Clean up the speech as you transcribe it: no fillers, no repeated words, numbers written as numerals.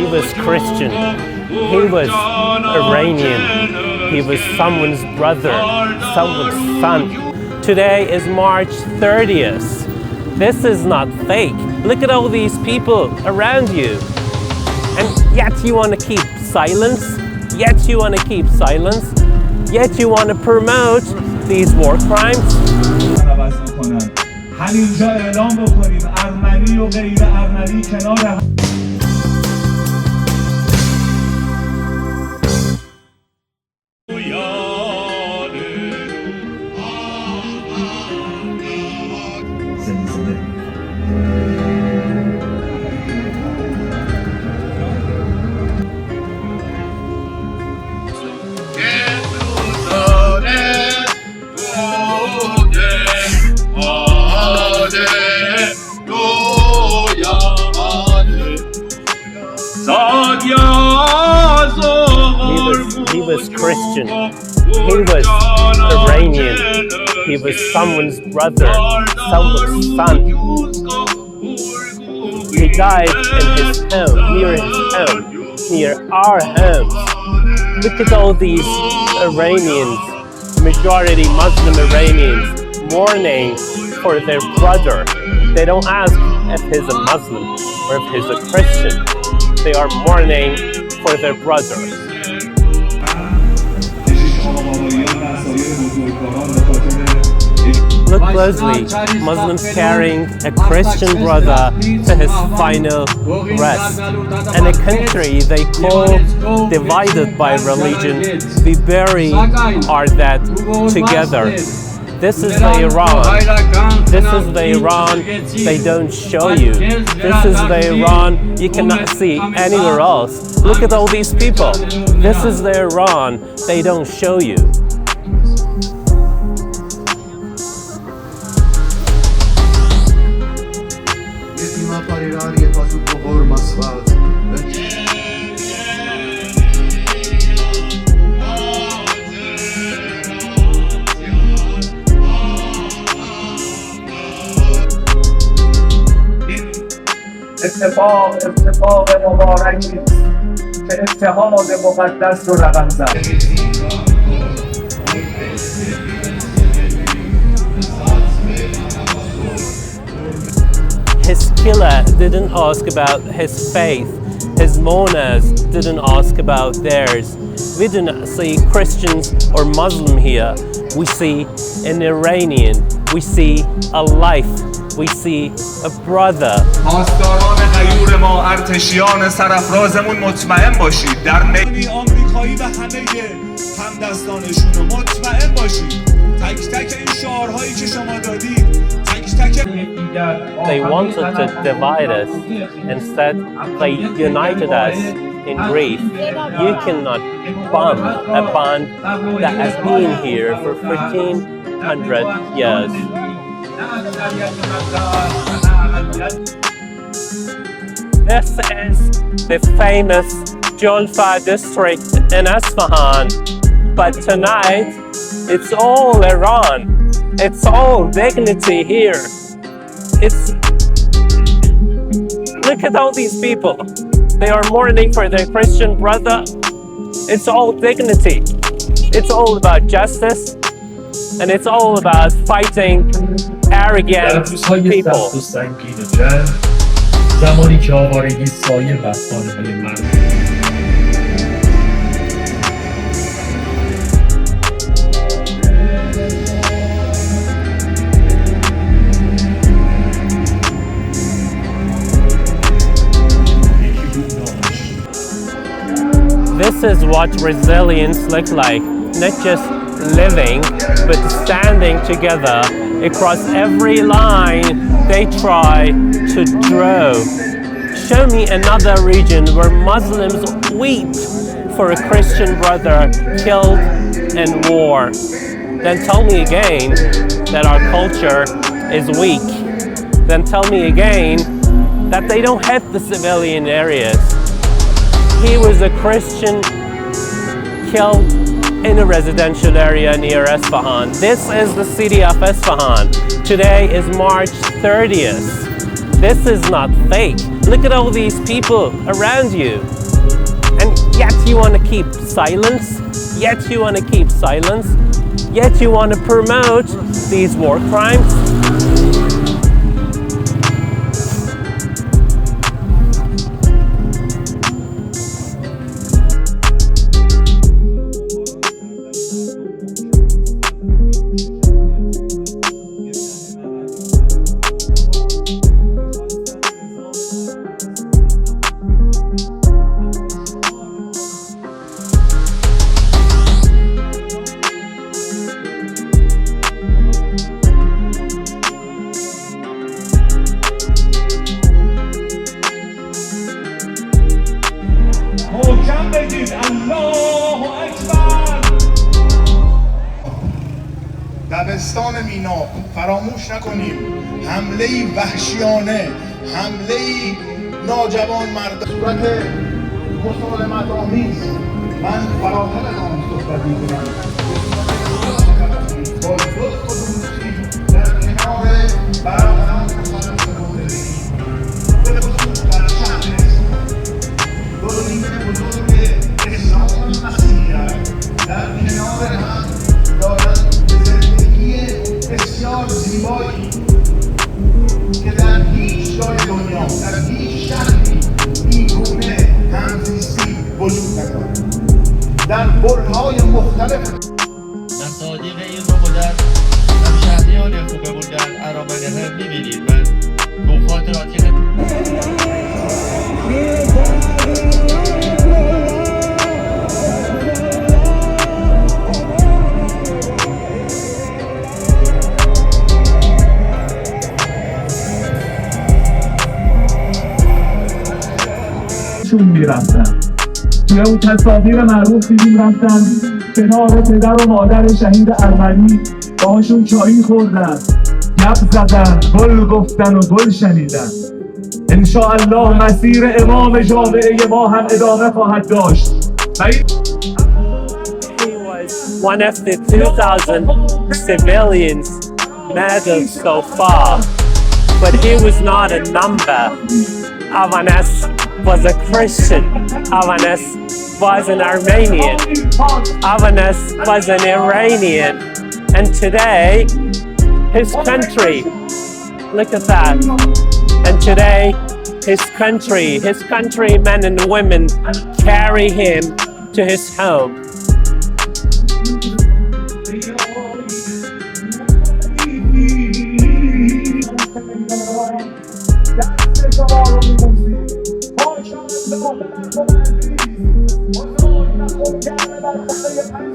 was Christian. He was Iranian. He was someone's brother, someone's son. Today is March 30th. This is not fake. Look at all these people around you. And yet you want to keep silence. Yet you want to keep silence. Yet you want to promote these war crimes. همینجا اعلام بکنیم ارمنی و غیر ارمنی کنار He was Christian. He was Iranian. He was someone's brother, someone's son. He died in his home, near our homes. Look at all these Iranians, majority Muslim Iranians, mourning for their brother. They don't ask if he's a Muslim or if he's a Christian. They are mourning for their brother. Look closely, Muslims carrying a Christian brother to his final rest. In a country they call divided by religion, we bury our dead together. This is the Iran. This is the Iran they don't show you. This is the Iran you cannot see anywhere else. Look at all these people. This is the Iran they don't show you. اتفاق مبارکی که اتحاد مقدس رو رقم زد. His killer didn't ask about his faith. His mourners didn't ask about theirs. We do not see Christians or Muslim here. We see an Iranian. We see a life. We see a brother. پاسداران غیور ما ارتشیان سرافرازمون مطمئن باشید در میدان آمریکایی و همه همدستانشون رو مطمئن باشید تک تک این شعارهایی که شما دادید They wanted to divide us. Instead, they united us in grief. You cannot bomb a bond that has been here for 1,400 years. This is the famous Julfa district in Isfahan. But tonight, it's all Iran. It's all dignity here. Look at all these people. They are mourning for their Christian brother. It's all dignity. It's all about justice. And it's all about fighting arrogant people. This is what resilience looks like, not just living, but standing together across every line they try to draw. Show me another region where Muslims weep for a Christian brother killed in war. Then tell me again that our culture is weak. Then tell me again that they don't hit the civilian areas. He was a Christian killed in a residential area near Isfahan. This is the city of Isfahan. Today is March 30th. This is not fake. Look at all these people around you. And yet you want to keep silence. Yet you want to keep silence. Yet you want to promote these war crimes. محکم بگید الله اکبر. دبستان مینا فراموش نکنیم، حمله وحشیانه، حمله ناجوان مرد صورت مسالمت آمیز. من فراتر از آن صحبت می‌کنم با لطف و دوستی در کنار برادران مسالمت مدرنی به خصوص در شهر دورین بزرگ اسلام مسیحیت در کنار هم دارند زندگی بسیار زیبایی که در هیچ جای دنیا، در هیچ شهری این گونه همزیستی وجود ندارد. در برهای مختلف مصادیق این رو بودن شهریان خوبه بودن ارامنه هم میبینید. من با خاطراتی شون میرفتن توی اون تصاویر معروف دیدیم رفتن کنار پدر و مادر شهید ارمنی باهاشون چایی خوردن، گپ زدن، گل گفتن و گل شنیدن. انشاءالله مسیر امام جامعه ما هم ادامه خواهد داشت. He was one of the 2,000 civilians murdered so far, but he was not a number. Avanes was a Christian. Avanes was an Armenian. Avanes was an Iranian. And today, his country, look at that. And today, his countrymen and women carry him to his home. Thank you.